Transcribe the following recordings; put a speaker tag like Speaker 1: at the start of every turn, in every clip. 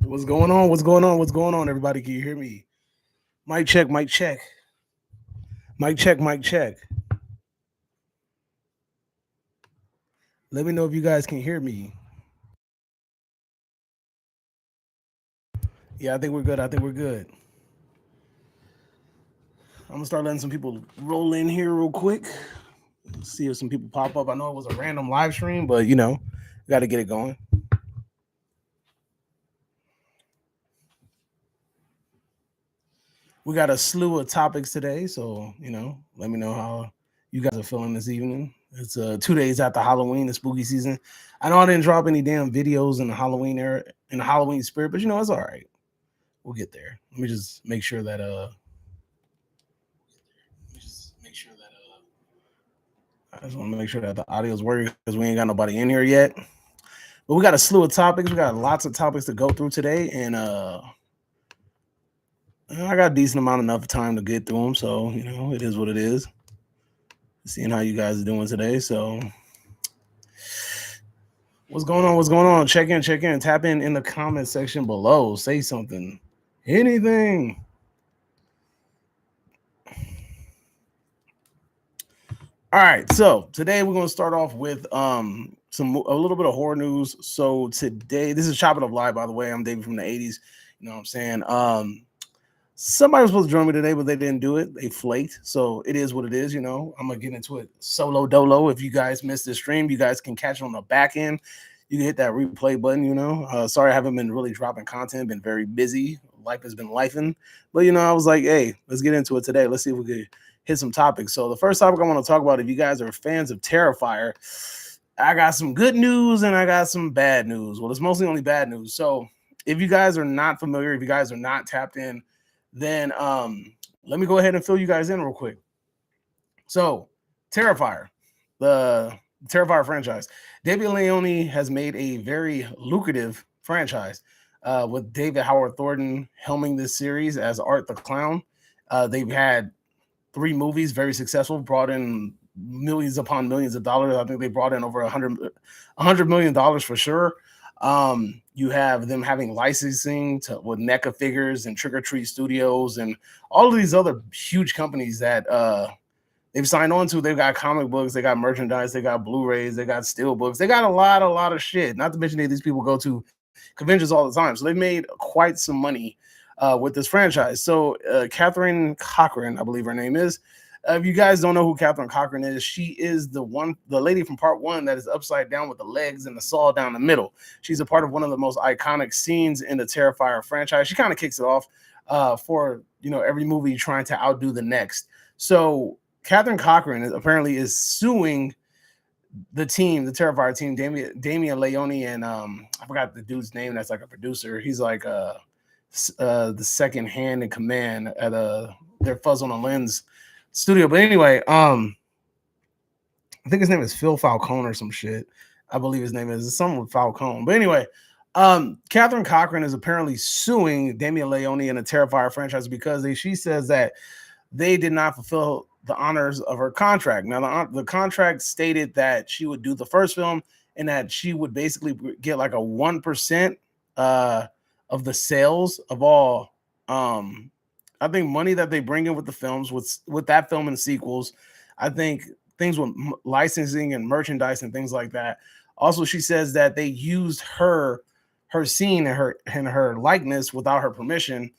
Speaker 1: What's going on? What's going on? What's going on, everybody? Can you hear me? Mic check, mic check. Mic check, mic check. Let me know if you guys can hear me. Yeah, I think we're good. I think we're good. I'm gonna start letting some people roll in here real quick. See if some people pop up. I know it was a random live stream, but got to get it going. We got a slew of topics today, so let me know how you guys are feeling this evening. It's 2 days after Halloween, the spooky season. I know I didn't drop any damn videos in the Halloween era, in the Halloween spirit, but it's all right. We'll get there. Let me just make sure that I just want to make sure that the audio is working because we ain't got nobody in here yet. But we got a slew of topics. We got lots of topics to go through today, and I got a decent amount enough time to get through them. So it is what it is. Seeing how you guys are doing today. So what's going on? What's going on? Check in. Tap in the comment section below. Say something. Anything. All right, so today we're gonna start off with a little bit of horror news. So today, this is Chopping Up Live, by the way. I'm David from the 80s. You know what I'm saying? Somebody was supposed to join me today, but they didn't do it. They flaked. So it is what it is, I'm gonna get into it solo dolo. If you guys missed the stream, you guys can catch it on the back end. You can hit that replay button, sorry I haven't been really dropping content, been very busy. Life has been lifing. But I was like, hey, let's get into it today. Let's see if we could hit some topics. So the first topic I want to talk about, if you guys are fans of Terrifier, I got some good news and I got some bad news. Well, it's mostly only bad news. So if you guys are not familiar, if you guys are not tapped in, then let me go ahead and fill you guys in real quick. So Terrifier, the Terrifier franchise. David Leone has made a very lucrative franchise with David Howard Thornton helming this series as Art the Clown. They've had 3 movies, very successful, brought in millions upon millions of dollars. I think they brought in over $100 million for sure. You have them having licensing with NECA figures and Trick or Treat Studios and all of these other huge companies that they've signed on to. They've got comic books, they got merchandise, they got Blu-rays, they got steel books, they got a lot of shit. Not to mention that these people go to conventions all the time, so they've made quite some money with this franchise. So Catherine Cochran, I believe her name is. If you guys don't know who Catherine Cochran is, she is the lady from part 1 that is upside down with the legs and the saw down the middle. She's a part of one of the most iconic scenes in the Terrifier franchise. She kind of kicks it off for every movie trying to outdo the next. So Catherine Cochran apparently is suing the team, the Terrifier team, Damian Leone, and I forgot the dude's name. That's like a producer. He's like the second hand in command at their Fuzz on a Lens studio. But anyway, I think his name is Phil Falcone or some shit. I believe his name is something with Falcone. But anyway, Catherine Cochran is apparently suing Damian Leone and the Terrifier franchise because she says that they did not fulfill the honors of her contract. Now, the contract stated that she would do the first film and that she would basically get like a 1% of the sales of all I think money that they bring in with the films, with that film and sequels. I think things with licensing and merchandise and things like that. Also, she says that they used her scene and her likeness without her permission.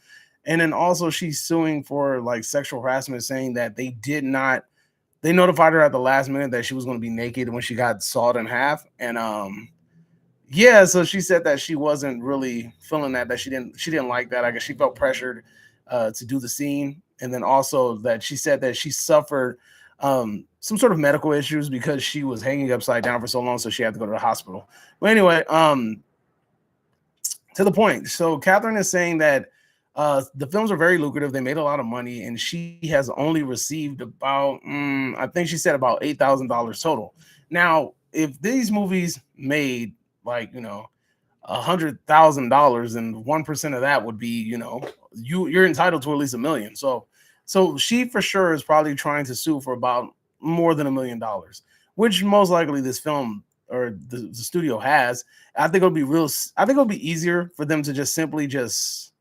Speaker 1: And then also she's suing for like sexual harassment, saying that they notified her at the last minute that she was going to be naked when she got sawed in half. And yeah, so she said that she wasn't really feeling that she didn't like that. I guess she felt pressured to do the scene. And then also that she said that she suffered some sort of medical issues because she was hanging upside down for so long, so she had to go to the hospital. But anyway, to the point. So Catherine is saying that the films are very lucrative. They made a lot of money, and she has only received about, I think she said about $8,000 total. Now, if these movies made like, $100,000, and 1% of that would be, you're entitled to at least $1 million. So she for sure is probably trying to sue for about more than $1 million, which most likely this film the studio has. I think it'll be real. I think it'll be easier for them to just simply just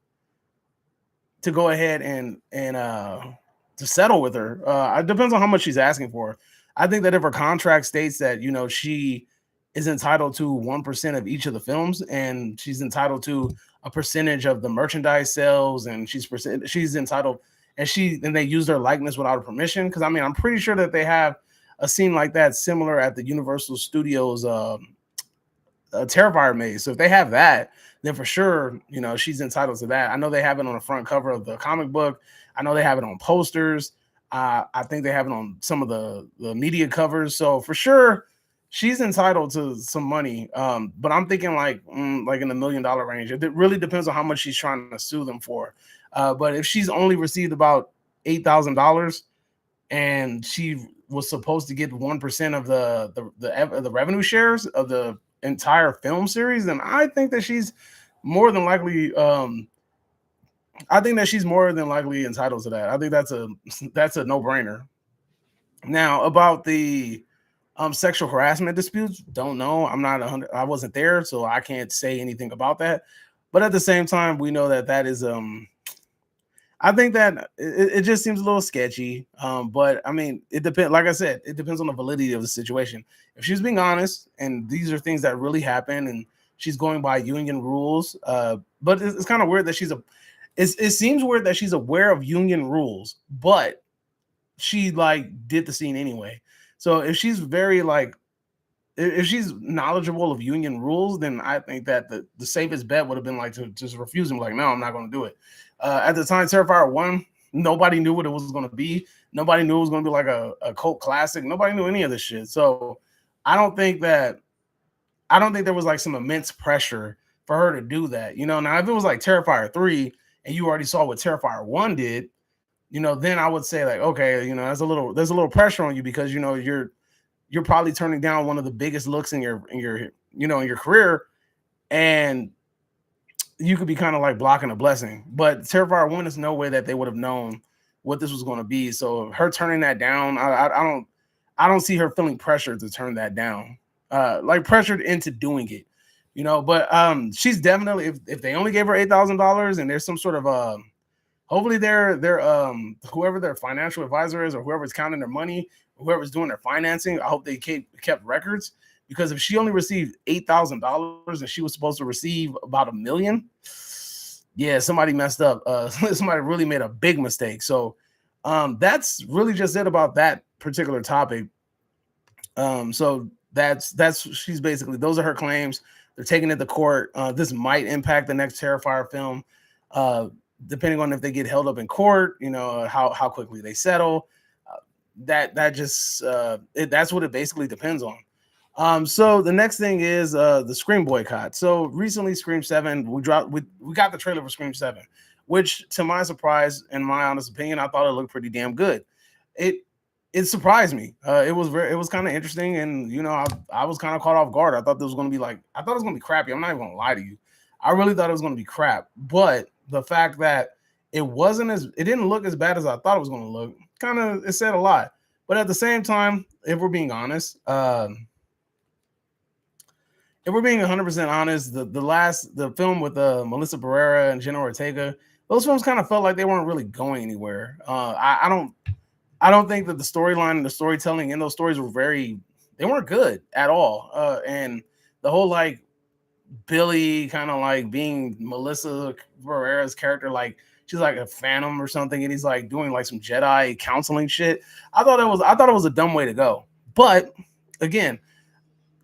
Speaker 1: to go ahead and to settle with her. It depends on how much she's asking for. I think that if her contract states that she is entitled to 1% of each of the films, and she's entitled to a percentage of the merchandise sales, and she's entitled, and they use their likeness without her permission. Because I mean, I'm pretty sure that they have a scene like that similar at the Universal Studios Terrifier maze. So if they have that, then for sure, she's entitled to that. I know they have it on the front cover of the comic book. I know they have it on posters. I think they have it on some of the media covers. So for sure, she's entitled to some money. But I'm thinking like in the $1 million range. It really depends on how much she's trying to sue them for. But if she's only received about $8,000 and she was supposed to get 1% of the revenue shares of the entire film series, then I think that she's more than likely entitled to that. I think that's a no-brainer. Now about the sexual harassment disputes, don't know. I wasn't there, so I can't say anything about that. But at the same time, we know that is I think that it just seems a little sketchy. But I mean, it depends. Like I said, it depends on the validity of the situation. If she's being honest, and these are things that really happen, and she's going by union rules, but it's kind of weird that it seems weird that she's aware of union rules, but she did the scene anyway. So if she's if she's knowledgeable of union rules, then I think that the safest bet would have been to just refuse him. No, I'm not going to do it. At the time, Terrifier 1, nobody knew what it was going to be. Nobody knew it was going to be a cult classic. Nobody knew any of this shit. So I don't think there was some immense pressure for her to do that. Now if it was Terrifier 3 and you already saw what Terrifier 1 did, then I would say okay, there's a little pressure on you because you're probably turning down one of the biggest looks in your career, and you could be kind of blocking a blessing. But Terrifier 1 is no way that they would have known what this was going to be. So her turning that down, I don't see her feeling pressured to turn that down, pressured into doing it, But she's definitely, if they only gave her $8,000 and there's some sort of hopefully they're whoever their financial advisor is or whoever's counting their money, whoever's doing their financing, I hope they kept records. Because if she only received $8,000 and she was supposed to receive about $1 million, yeah, somebody messed up. Somebody really made a big mistake. So that's really just it about that particular topic. So she's basically, those are her claims. They're taking it to court. This might impact the next Terrifier film, depending on if they get held up in court. How quickly they settle. That's what it basically depends on. So the next thing is the Scream boycott. So recently, Scream 7, we got the trailer for Scream 7, which to my surprise, in my honest opinion, I thought it looked pretty damn good. It surprised me. It was kind of interesting, and I was kind of caught off guard. I thought it was going to be crappy. I'm not even going to lie to you. I really thought it was going to be crap. But the fact that it didn't look as bad as I thought it was going to look, it said a lot. But at the same time, if we're being honest, if we're being 100% honest, the film with Melissa Barrera and Jenna Ortega, those films kind of felt like they weren't really going anywhere. I don't think that the storyline and the storytelling in those stories they weren't good at all. And the whole Billy kind of being Melissa Barrera's character, she's like a phantom or something, and he's doing some Jedi counseling shit. I thought it was a dumb way to go. But again,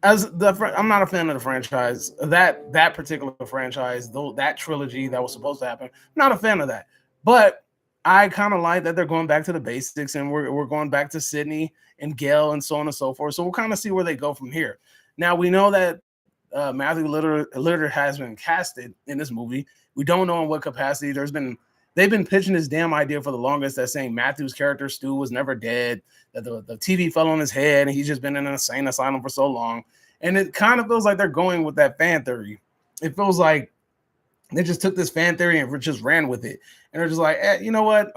Speaker 1: I'm not a fan of the franchise, that particular franchise, though, that trilogy that was supposed to happen. I'm not a fan of that, but I kind of like that they're going back to the basics, and we're going back to Sydney and Gail and so on and so forth. So we'll kind of see where they go from here. Now we know that Matthew Lillard has been casted in this movie. We don't know in what capacity. They've been pitching this damn idea for the longest, that saying Matthew's character Stu was never dead, that the TV fell on his head, and he's just been in an insane asylum for so long. And it kind of feels like they're going with that fan theory. It feels like They just took this fan theory and just ran with it. And they're just like, you know what?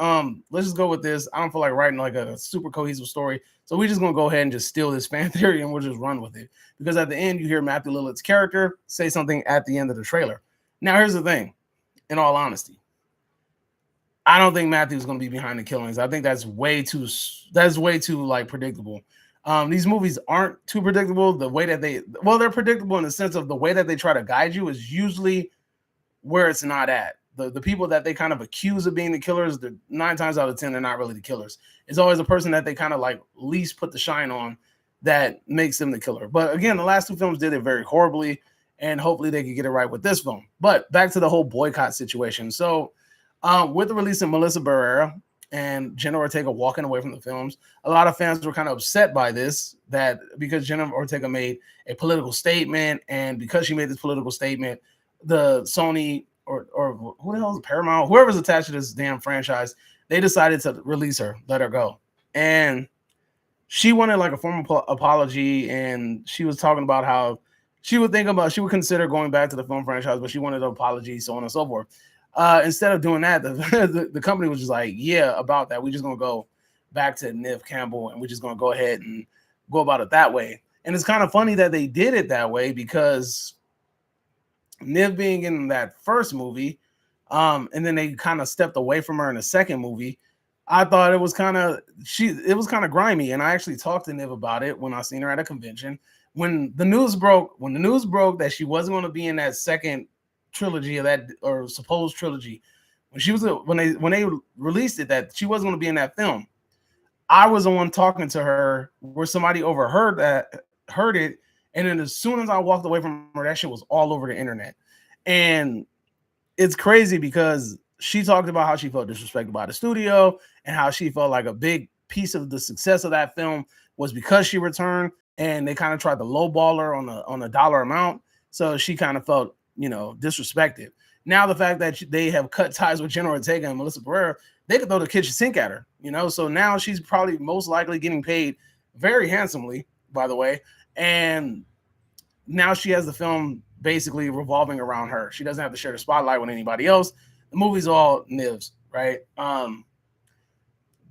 Speaker 1: Let's just go with this. I don't feel like writing like a super cohesive story. So we're just gonna go ahead and just steal this fan theory and we'll just run with it. Because at the end, you hear Matthew Lillard's character say something at the end of the trailer. Now, here's the thing, in all honesty. I don't think Matthew's gonna be behind the killings. I think that's way too like predictable. These movies aren't too predictable. The way that they're predictable in the sense of the way that they try to guide you is usually where it's not at. The people that they kind of accuse of being the killers, 9 times out of 10, they're not really the killers. It's always a person that they kind of like least put the shine on that makes them the killer. But again, the last 2 films did it very horribly, and hopefully they can get it right with this film. But back to the whole boycott situation. So with the release of Melissa Barrera and Jenna Ortega walking away from the films, a lot of fans were kind of upset by this, that because Jenna Ortega made a political statement, and because she made this political statement, the Sony or who the hell is Paramount, whoever's attached to this damn franchise, they decided to release her, let her go. And she wanted like a formal apology, and she was talking about how she would consider going back to the film franchise, but she wanted an apology, so on and so forth. Instead of doing that, the company was just like, yeah, about that. We're just going to go back to Neve Campbell, and we're just going to go ahead and go about it that way. And it's kind of funny that they did it that way, because Neve being in that first movie, and then they kind of stepped away from her in the second movie, I thought it was kind of grimy. And I actually talked to Neve about it when I seen her at a convention. When the news broke that she wasn't going to be in that second trilogy of that, or supposed trilogy, when they released it that she wasn't going to be in that film, I was the one talking to her where somebody heard it, and then as soon as I walked away from her, that shit was all over the internet. And it's crazy because she talked about how she felt disrespected by the studio, and how she felt like a big piece of the success of that film was because she returned, and they kind of tried to lowball her on a dollar amount. So she kind of felt, disrespected. Now the fact that they have cut ties with Jenna Ortega and Melissa Barrera, they could throw the kitchen sink at her, So now she's probably most likely getting paid very handsomely, by the way. And now she has the film basically revolving around her. She doesn't have to share the spotlight with anybody else. The movie's all Nives, right?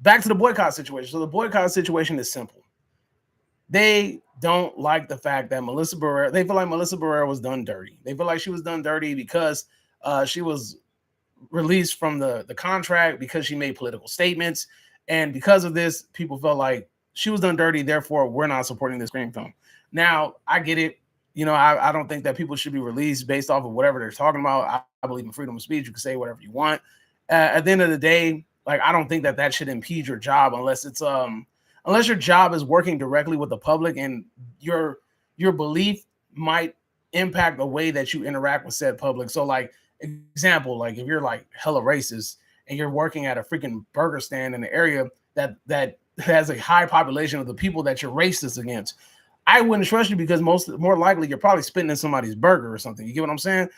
Speaker 1: Back to the boycott situation. So the boycott situation is simple. They don't like the fact that they feel like Melissa Barrera was done dirty. They feel like she was done dirty because she was released from the contract because she made political statements. And because of this, people felt like she was done dirty. Therefore, we're not supporting this Scream film. Now, I get it. I don't think that people should be released based off of whatever they're talking about. I believe in freedom of speech. You can say whatever you want. At the end of the day, like, I don't think that should impede your job unless your job is working directly with the public, and your belief might impact the way that you interact with said public. So, like, example, like if you're like hella racist and you're working at a freaking burger stand in an area that has a high population of the people that you're racist against, I wouldn't trust you, because more likely you're probably spitting in somebody's burger or something. You get what I'm saying?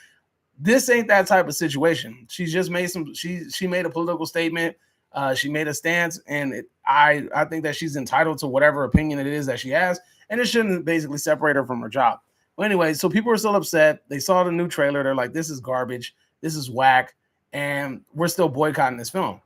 Speaker 1: This ain't that type of situation. She's just made she made a political statement. She made a stance, and I think that she's entitled to whatever opinion it is that she has, and it shouldn't basically separate her from her job. But anyway, so people are still upset. They saw the new trailer. They're like, this is garbage. This is whack. And we're still boycotting this film.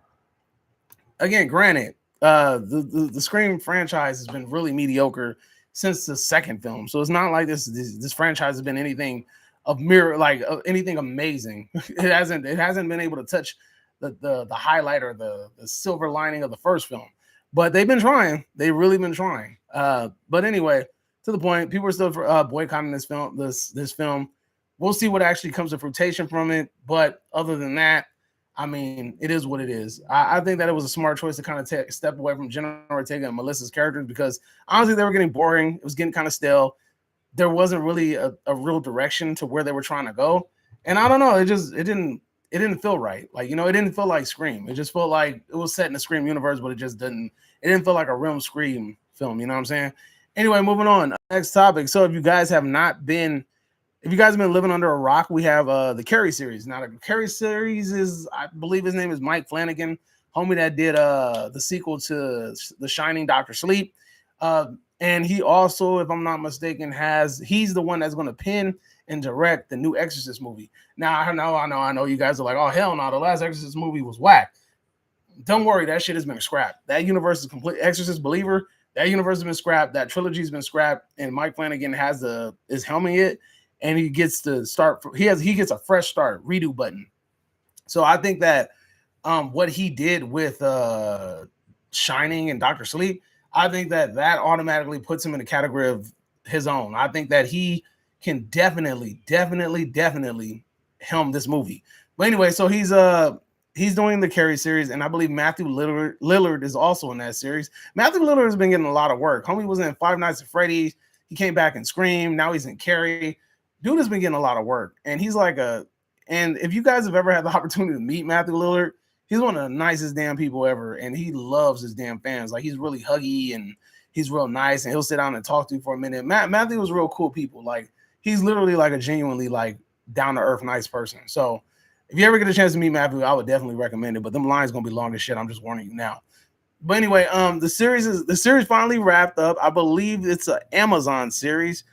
Speaker 1: Again, granted, the Scream franchise has been really mediocre since the second film. So it's not like this franchise has been anything anything amazing. It hasn't been able to touch the highlight or the silver lining of the first film. But they've been trying. They've really been trying. But anyway, to the point, people are still boycotting this film. This film. We'll see what actually comes to fruition from it. But other than that, I mean, it is what it is. I think that it was a smart choice to kind of step away from Jenna Ortega and Melissa's characters, because honestly, they were getting boring. It was getting kind of stale. There wasn't really a real direction to where they were trying to go. And I don't know. It didn't feel right. Like, it didn't feel like Scream. It just felt like it was set in the Scream universe, but it didn't feel like a real Scream film. You know what I'm saying? Anyway, moving on. Next topic. So if you guys have been living under a rock, we have the Carrie series. Now, the Carrie series is, I believe his name is Mike Flanagan, homie that did the sequel to The Shining, Dr. Sleep. And he also, if I'm not mistaken, he's the one that's going to pen and direct the new Exorcist movie. Now I know you guys are like, oh hell no, the last Exorcist movie was whack. Don't worry, that shit has been scrapped. That universe is complete. Exorcist Believer, that universe has been scrapped. That trilogy's been scrapped, and Mike Flanagan is helming it, and he gets to start. He gets a fresh start, redo button. So I think that what he did with Shining and Doctor Sleep, I think that automatically puts him in the category of his own. I think that he can definitely helm this movie. But anyway, so he's doing the Carrie series, and I believe Matthew Lillard is also in that series. Matthew Lillard has been getting a lot of work. Homie was in Five Nights at Freddy's. He came back and Scream. Now he's in Carrie. Dude has been getting a lot of work, and he's like and if you guys have ever had the opportunity to meet Matthew Lillard, he's one of the nicest damn people ever, and he loves his damn fans. Like, he's really huggy, and he's real nice, and he'll sit down and talk to you for a minute. Matthew was real cool people. Like, he's literally like a genuinely like down-to-earth nice person. So if you ever get a chance to meet Matthew, I would definitely recommend it. But them lines gonna be long as shit. I'm just warning you now. But anyway, the series finally wrapped up. I believe it's an Amazon series.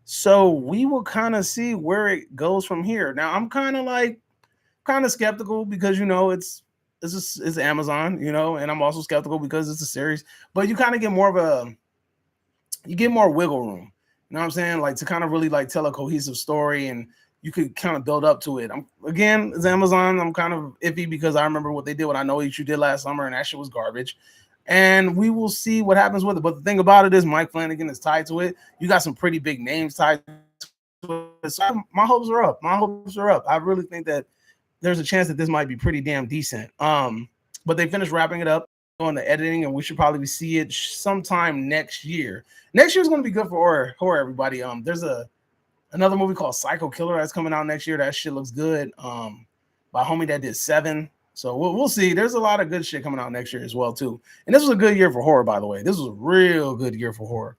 Speaker 1: So we will kind of see where it goes from here. Now I'm kind of skeptical because it's Amazon, and I'm also skeptical because it's a series. But you kind of get more wiggle room. You know what I'm saying? Like, to kind of really like tell a cohesive story, and you could kind of build up to it. It's Amazon. I'm kind of iffy because I remember what they did, what I Know What You Did last summer, and that shit was garbage. And we will see what happens with it. But the thing about it is Mike Flanagan is tied to it. You got some pretty big names tied to it. So my hopes are up. I really think that there's a chance that this might be pretty damn decent. But they finished wrapping it up on the editing, and we should probably see it sometime next year. Next year is going to be good for horror, everybody. There's another movie called Psycho Killer that's coming out next year. That shit looks good. By homie that did Seven. So we'll see. There's a lot of good shit coming out next year as well too. And this was a good year for horror, by the way. This was a real good year for horror.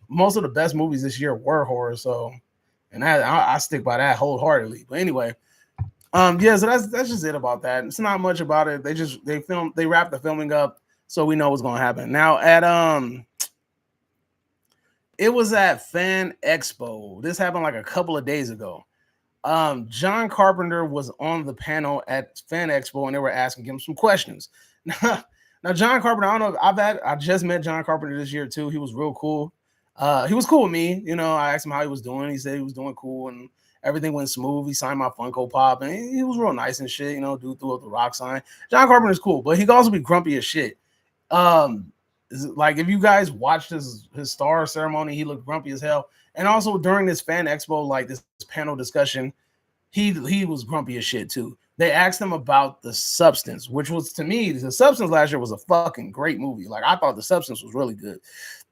Speaker 1: Most of the best movies this year were horror. So, and I stick by that wholeheartedly. But anyway, so that's just it about that. It's not much about it. They wrapped the filming up, so we know what's gonna happen. Now it was at Fan Expo. This happened like a couple of days ago. John Carpenter was on the panel at Fan Expo, and they were asking him some questions. Now John Carpenter, I don't know. I just met John Carpenter this year too. He was real cool. He was cool with me. I asked him how he was doing. He said he was doing cool, and everything went smooth. He signed my Funko Pop, and he was real nice and shit. Dude threw up the rock sign. John Carpenter's cool, but he can also be grumpy as shit. Like, if you guys watched his star ceremony, he looked grumpy as hell. And also during this Fan Expo, like this panel discussion, he was grumpy as shit too. They asked him about The Substance, which was, to me, The Substance last year was a fucking great movie. Like, I thought The Substance was really good.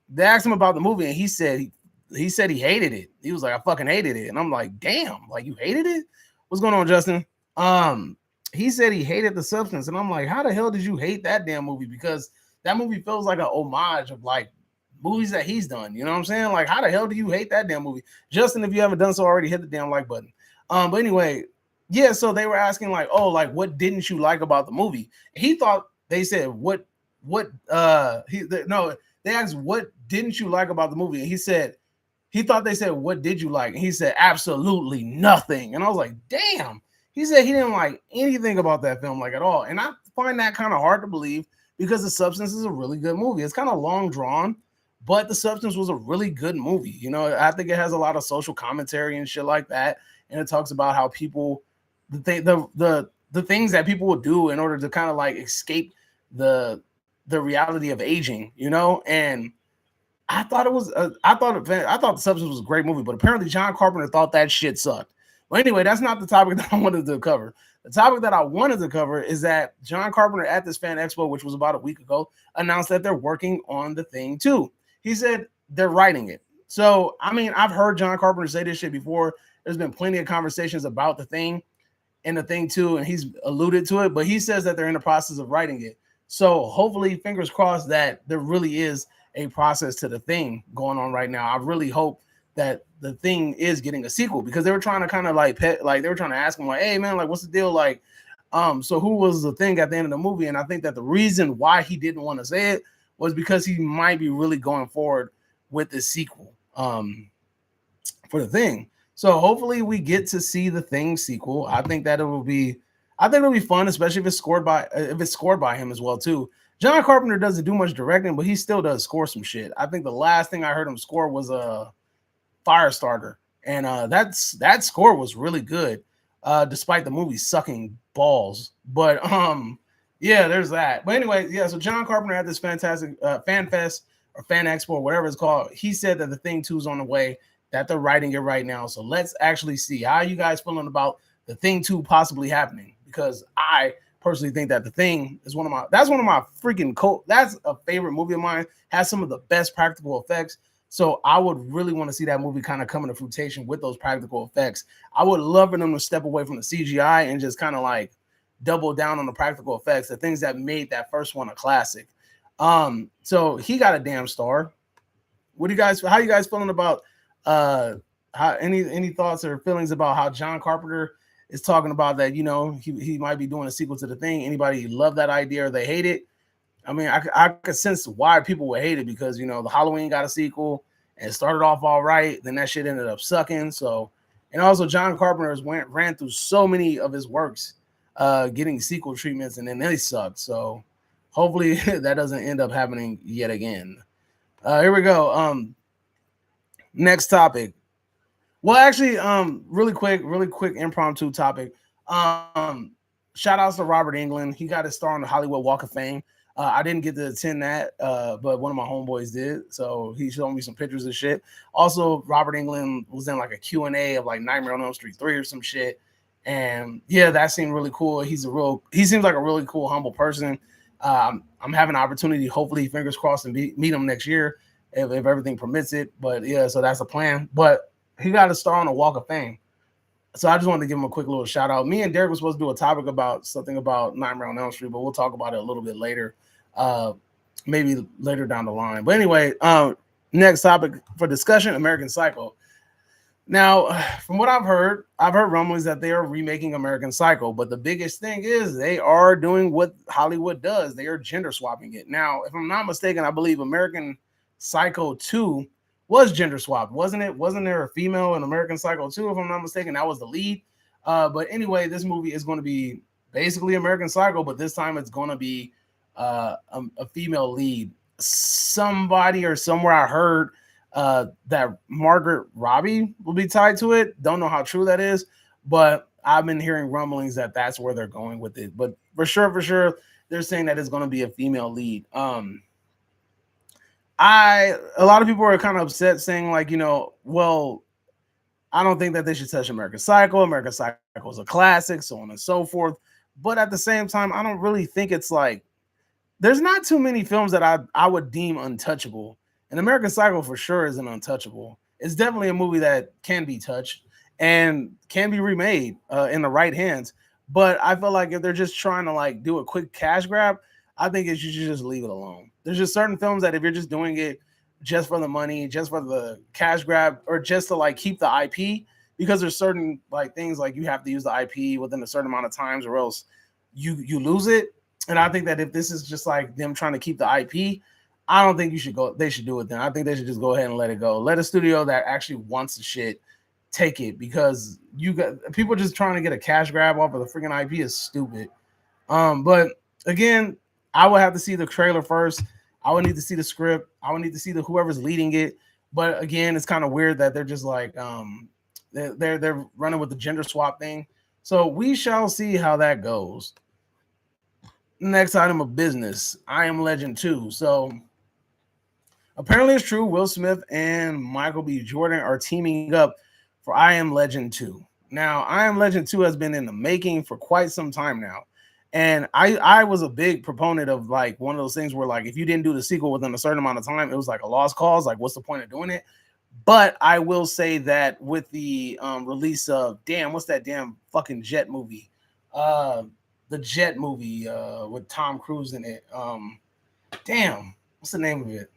Speaker 1: They asked him about the movie, and he said he hated it. He was like, I fucking hated it. And I'm like, damn, like, you hated it? What's going on, Justin? He said he hated The Substance, and I'm like, how the hell did you hate that damn movie? Because that movie feels like a homage of like movies that he's done. You know what I'm saying? Like, how the hell do you hate that damn movie? Justin, if you haven't done so already, hit the damn like button. But anyway, yeah, so they were asking like, oh, like, what didn't you like about the movie? He thought they said they asked what didn't you like about the movie? And he thought they said, what did you like? And he said, absolutely nothing. And I was like, damn. He said he didn't like anything about that film, like, at all. And I find that kind of hard to believe, because The Substance is a really good movie. It's kind of long drawn, but The Substance was a really good movie. I think it has a lot of social commentary and shit like that. And it talks about how people, the things that people will do in order to kind of like escape the reality of aging, and I thought The Substance was a great movie, but apparently John Carpenter thought that shit sucked. Well, anyway, that's not the topic that I wanted to cover. The topic that I wanted to cover is that John Carpenter at this Fan Expo, which was about a week ago, announced that they're working on The Thing 2. He said they're writing it. So, I mean, I've heard John Carpenter say this shit before. There's been plenty of conversations about The Thing and The Thing 2, and he's alluded to it, but he says that they're in the process of writing it. So hopefully, fingers crossed, that there really is a process to The Thing going on right now. I really hope that The Thing is getting a sequel, because they were trying to kind of like they were trying to ask him like, hey man, like, what's the deal? Like, so who was the thing at the end of the movie? And I think that the reason why he didn't want to say it was because he might be really going forward with the sequel for The Thing. So hopefully we get to see the Thing sequel. I think it'll be fun, especially if it's scored by him as well too. John Carpenter doesn't do much directing, but he still does score some shit. I think the last thing I heard him score was a Firestarter, and that score was really good, despite the movie sucking balls. But yeah, there's that. But anyway, yeah. So John Carpenter had this fantastic fan fest or fan expo or whatever it's called. He said that the Thing 2 is on the way, that they're writing it right now. So let's actually see how you guys feeling about the Thing 2 possibly happening, because I personally think that the Thing is one of my freaking that's a favorite movie of mine. Has some of the best practical effects. So I would really want to see that movie kind of come into fruition with those practical effects. I would love for them to step away from the CGI and just kind of like double down on the practical effects, the things that made that first one a classic. So he got a damn star. How you guys feeling about how any thoughts or feelings about how John Carpenter is talking about that, he might be doing a sequel to the Thing? Anybody love that idea or they hate it? I mean, I could sense why people would hate it, because the Halloween got a sequel and it started off all right, then that shit ended up sucking. So, and also John Carpenter ran through so many of his works getting sequel treatments, and then they sucked. So hopefully that doesn't end up happening yet again. Here we go. Next topic. Well, actually, really quick impromptu topic. Shout outs to Robert Englund. He got his star on the Hollywood Walk of Fame. I didn't get to attend that, but one of my homeboys did. So he showed me some pictures and shit. Also, Robert Englund was in like a Q&A of like Nightmare on Elm Street 3 or some shit. And yeah, that seemed really cool. He seems like a really cool, humble person. I'm having an opportunity, hopefully, fingers crossed, to meet him next year if everything permits it. But yeah, so that's the plan. But he got a star on the Walk of Fame. So I just wanted to give him a quick little shout out. Me and Derek were supposed to do a topic about something about Nightmare on Elm Street, but we'll talk about it a little bit later, maybe later down the line. But anyway, next topic for discussion: American Psycho. Now, from what I've heard rumblings that they are remaking American Psycho, but the biggest thing is they are doing what Hollywood does. They are gender swapping it. Now, if I'm not mistaken, I believe American Psycho 2 was gender swapped, wasn't it? Wasn't there a female in American Psycho 2, if I'm not mistaken? That was the lead. But anyway, this movie is going to be basically American Psycho, but this time it's going to be a female lead. Somebody or somewhere I heard that Margaret Robbie will be tied to it. Don't know how true that is, but I've been hearing rumblings that that's where they're going with it. But for sure, they're saying that it's going to be a female lead. A lot of people are kind of upset, saying like, well, I don't think that they should touch American Psycho. American Psycho is a classic, so on and so forth. But at the same time, I don't really think it's like, there's not too many films that I would deem untouchable. And American Psycho for sure isn't untouchable. It's definitely a movie that can be touched and can be remade in the right hands. But I feel like if they're just trying to like do a quick cash grab, I think you should just leave it alone. There's just certain films that if you're just doing it just for the money, just for the cash grab, or just to like keep the IP, because there's certain like things like you have to use the IP within a certain amount of times or else you lose it. And I think that if this is just like them trying to keep the IP, I don't think they should do it then. I think they should just go ahead and let it go. Let a studio that actually wants the shit take it, because you got people just trying to get a cash grab off of the freaking IP is stupid. But again, I would have to see the trailer first. I would need to see the script. I would need to see whoever's leading it. But again, it's kind of weird that they're just like they're running with the gender swap thing. So we shall see how that goes. Next item of business, I Am Legend 2. So apparently it's true. Will Smith and Michael B. Jordan are teaming up for I Am Legend 2. Now, I Am Legend 2 has been in the making for quite some time now. And I was a big proponent of like one of those things where like if you didn't do the sequel within a certain amount of time, it was like a lost cause. Like, what's the point of doing it? But I will say that with the release of what's that damn fucking Jet movie? The Jet movie with Tom Cruise in it. What's the name of it?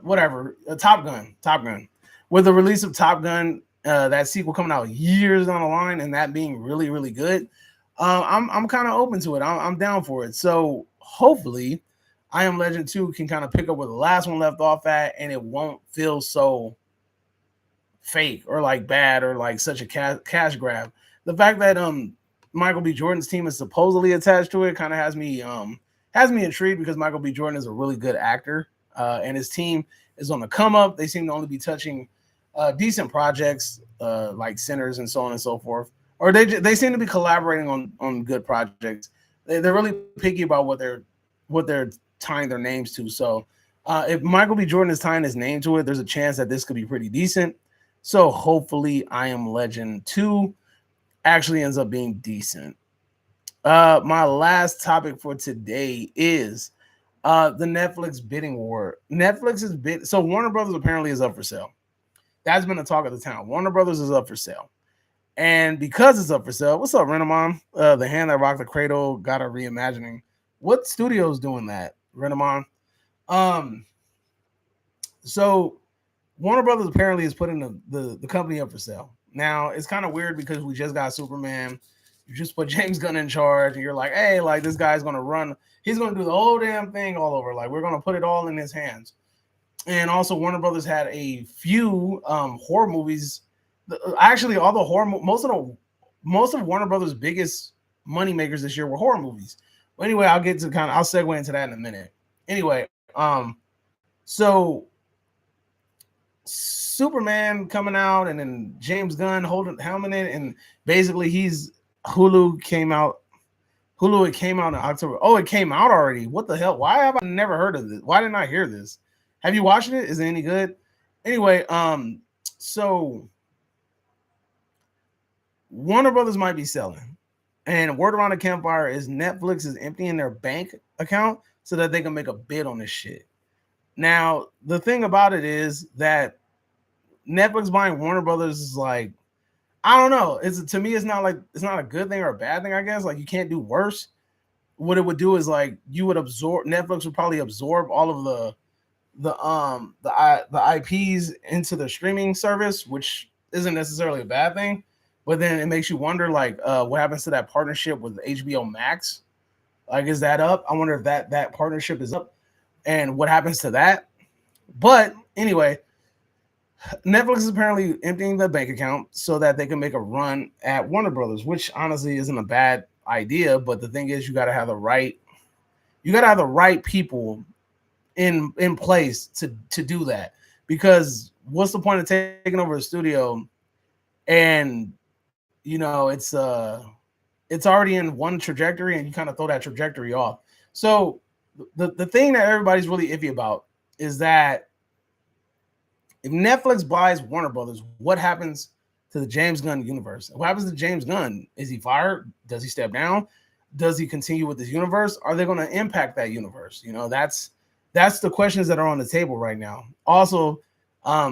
Speaker 1: Whatever. Top Gun. With the release of Top Gun, that sequel coming out years down the line, and that being really, really good, I'm kind of open to it. I'm down for it. So hopefully, I Am Legend 2 can kind of pick up where the last one left off at, and it won't feel so fake or like bad or like such a cash grab. The fact that Michael B. Jordan's team is supposedly attached to it kind of has me intrigued because Michael B. Jordan is a really good actor, and his team is on the come up. They seem to only be touching decent projects like Sinners and so on and so forth, or they seem to be collaborating on good projects. They're really picky about what they're tying their names to. So if Michael B. Jordan is tying his name to it, there's a chance that this could be pretty decent. So hopefully, I Am Legend 2 actually ends up being decent. My last topic for today is the Netflix bidding war. Netflix is bid. So Warner Brothers apparently is up for sale. That's been the talk of the town. Warner Brothers is up for sale. And because it's up for sale, what's up, Renamon? The Hand That Rocked the Cradle got a reimagining. What studio is doing that, Renamon? So Warner Brothers apparently is putting the company up for sale. Now, it's kind of weird because we just got Superman. You just put James Gunn in charge, and you're like, hey, like this guy's going to run. He's going to do the whole damn thing all over. Like, we're going to put it all in his hands. And also, Warner Brothers had a few horror movies. Actually, all the horror, most of Warner Brothers' biggest money makers this year were horror movies. But anyway, I'll segue into that in a minute. Anyway, so Superman coming out, and then James Gunn helming it, and basically Hulu came out. It came out in October. Oh, it came out already. What the hell? Why have I never heard of this? Why didn't I hear this? Have you watched it? Is it any good? Anyway, so Warner Brothers might be selling, and word around the campfire is Netflix is emptying their bank account so that they can make a bid on this shit. Now, the thing about it is that Netflix buying Warner Brothers is like, I don't know. To me, it's not a good thing or a bad thing, I guess. Like, you can't do worse. What it would do is like Netflix would probably absorb all of the IPs into the streaming service, which isn't necessarily a bad thing. But then it makes you wonder, like, what happens to that partnership with HBO Max? Like, is that up? I wonder if that partnership is up, and what happens to that. But anyway, Netflix is apparently emptying the bank account so that they can make a run at Warner Brothers, which honestly isn't a bad idea. But the thing is, you got to have the right people in place to do that. Because what's the point of taking over a studio and it's already in one trajectory and you kind of throw that trajectory off. So the thing that everybody's really iffy about is that if Netflix buys Warner Brothers, what happens to the James Gunn universe? What happens to James Gunn? Is he fired? Does he step down? Does he continue with this universe? Are they going to impact that universe? That's the questions that are on the table right now. Also,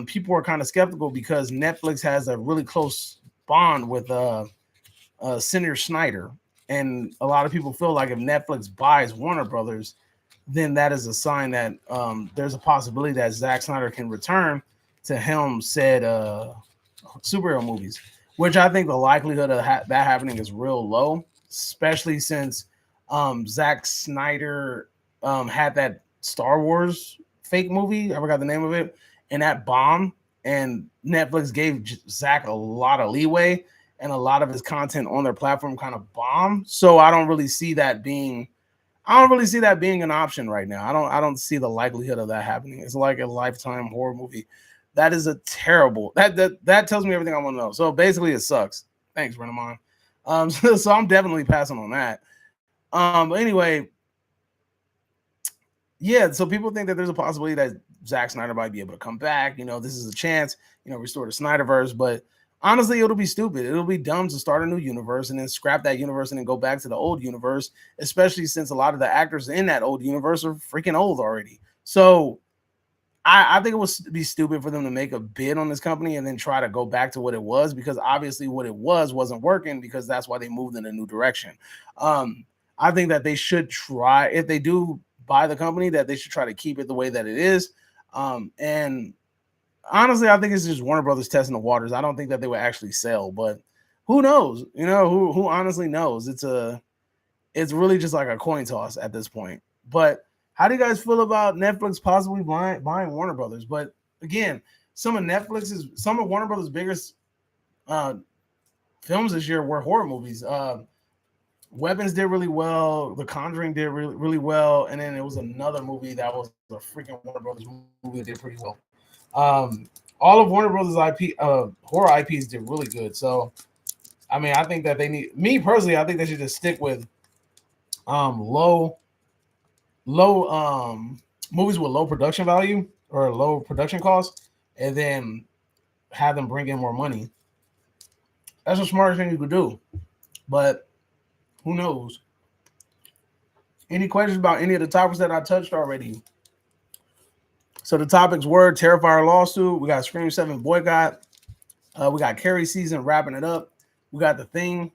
Speaker 1: people are kind of skeptical because Netflix has a really close bond with Senator Snyder, and a lot of people feel like if Netflix buys Warner Brothers, then that is a sign that there's a possibility that Zack Snyder can return to helm said superhero movies, which I think the likelihood of that happening is real low, especially since Zack Snyder had that Star Wars fake movie. I forgot the name of it, and that bomb. And Netflix gave Zack a lot of leeway, and a lot of his content on their platform kind of bombed. So I don't really see that being an option right now. I don't see the likelihood of that happening. It's like a Lifetime horror movie. That is a terrible. That tells me everything I want to know. So basically, it sucks. Thanks, Renamon. So I'm definitely passing on that. But anyway, yeah. So people think that there's a possibility that Zack Snyder might be able to come back. This is a chance. Restore the Snyderverse. But honestly, it'll be stupid. It'll be dumb to start a new universe and then scrap that universe and then go back to the old universe, especially since a lot of the actors in that old universe are freaking old already. So I think it would be stupid for them to make a bid on this company and then try to go back to what it was, because obviously what it wasn't working, because that's why they moved in a new direction. I think that they should try, if they do buy the company, that they should try to keep it the way that it is. And honestly, I think it's just Warner Brothers testing the waters. I don't think that they would actually sell, but who knows? Who honestly knows? It's really just like a coin toss at this point. But how do you guys feel about Netflix possibly buying Warner Brothers? But again, some of Warner Brothers' biggest films this year were horror movies. Weapons did really well. The Conjuring did really, really well. And then it was another movie that was a freaking Warner Brothers movie that did pretty well. All of Warner Brothers IP, horror IPs did really good. So, I mean, I think that they need, me personally, I think they should just stick with low movies with low production value or low production cost, and then have them bring in more money. That's the smartest thing you could do. But who knows? Any questions about any of the topics that I touched already? So the topics were Terrifier lawsuit. We got Scream 7 boycott. We got Carrie season wrapping it up. We got the Thing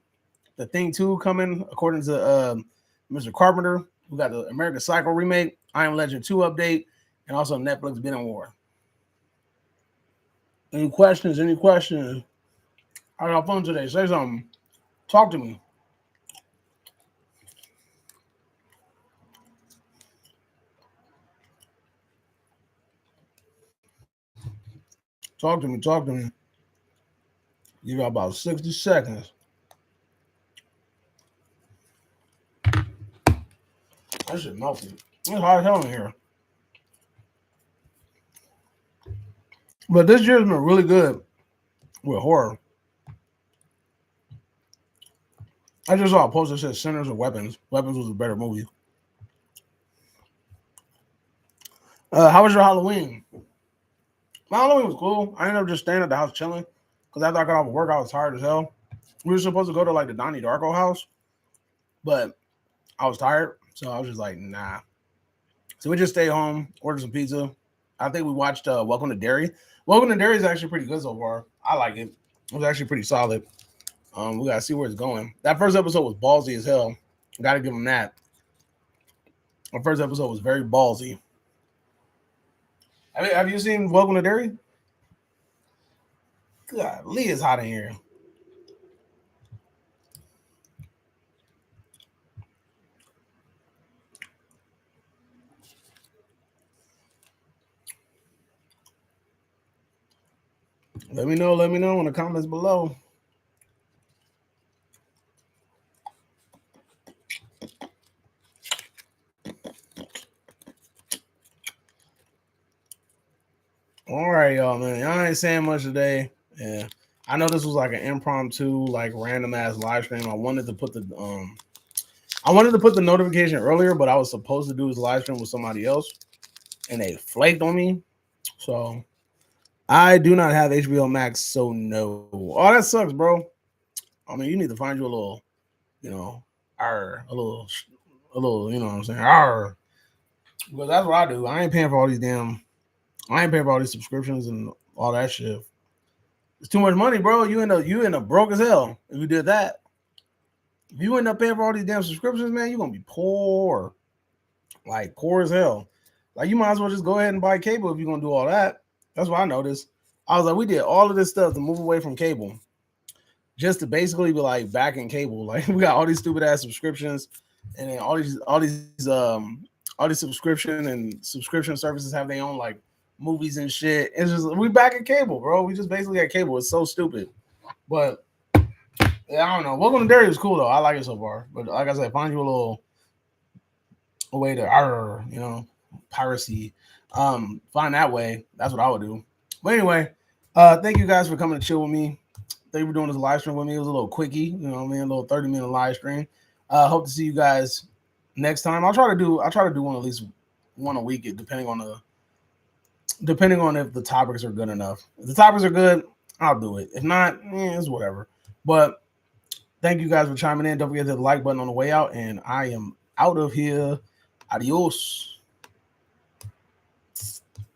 Speaker 1: 2 coming according to Mr. Carpenter. We got the American Psycho remake, I Am Legend 2 update, and also Netflix Bidding War. Any questions? How y'all fun today? Say something. Talk to me. Talk to me. You got about 60 seconds. That shit melted. It's hot as hell in here. But this year's been really good with horror. I just saw a post that said Sinners or Weapons. Weapons was a better movie. How was your Halloween? My Halloween was cool. I ended up just staying at the house chilling because after I got off of work, I was tired as hell. We were supposed to go to like the Donnie Darko house, but I was tired, so I was just like, nah. So we just stayed home, ordered some pizza. I think we watched Welcome to Derry. Welcome to Derry is actually pretty good so far. I like it. It was actually pretty solid. We gotta see where it's going. That first episode was ballsy as hell. Gotta give them that. Our first episode was very ballsy. Have you seen Welcome to Derry? God, Lee is hot in here. Let me know in the comments below. All right, y'all, man. Y'all ain't saying much today. Yeah. I know this was like an impromptu, like random ass live stream. I wanted to put the notification earlier, but I was supposed to do this live stream with somebody else, and they flaked on me. So I do not have HBO Max, so no. Oh, that sucks, bro. I mean, you need to find you a little, you know, a little, you know what I'm saying? Because that's what I do. I ain't paying for all these subscriptions and all that shit. It's too much money, bro. You end up broke as hell if you did that. If you end up paying for all these damn subscriptions, man, you're gonna be poor. Like poor as hell. Like you might as well just go ahead and buy cable if you're gonna do all that. That's what I noticed. I was like, we did all of this stuff to move away from cable. Just to basically be like back in cable. Like we got all these stupid ass subscriptions, and then all these subscription services have their own like movies and shit. It's just we back at cable, bro. We just basically at cable. It's so stupid. But yeah, I don't know. Welcome to Derry is cool though. I like it so far. But like I said, find you a way to piracy. Find that way. That's what I would do. But anyway, thank you guys for coming to chill with me. Thank you for doing this live stream with me. It was a little quickie, you know what I mean? A little 30-minute live stream. Hope to see you guys next time. I'll try to do one at least one a week, depending on if the topics are good enough. If the topics are good, I'll do it. If not, it's whatever. But thank you guys for chiming in. Don't forget to hit the like button on the way out, and I am out of here. Adios.